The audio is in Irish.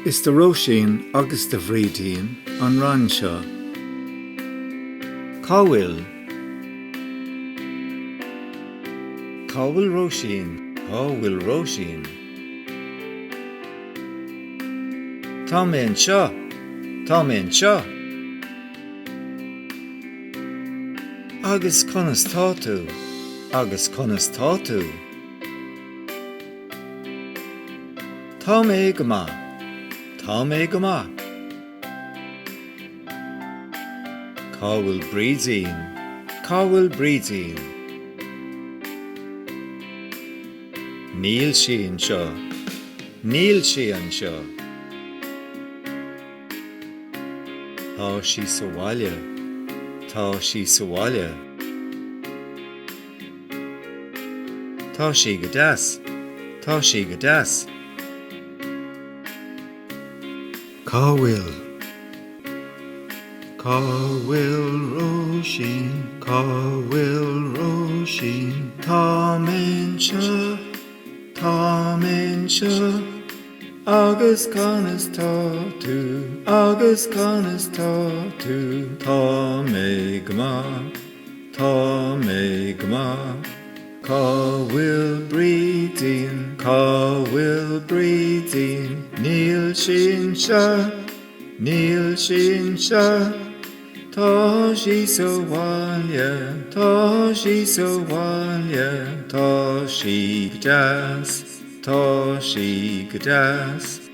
Is de Roisin agus de Bhrídín an rann seo. Cá bhfuil Roisin, cá bhfuil Roisin. Tá mé anseo. Agus conas tá tú. Tá mé go maith. Cá bhfuil brídín. Níl sí anseo. Tá sí sa bhaile. Tá sí go deas. Cá bhfuil Roisin, tá mé anseo, agus conas tá tú, tá mé go maith. Cá bhfuil brídín, níl sin seo, tá sí sa bhaile, tá sí go deas.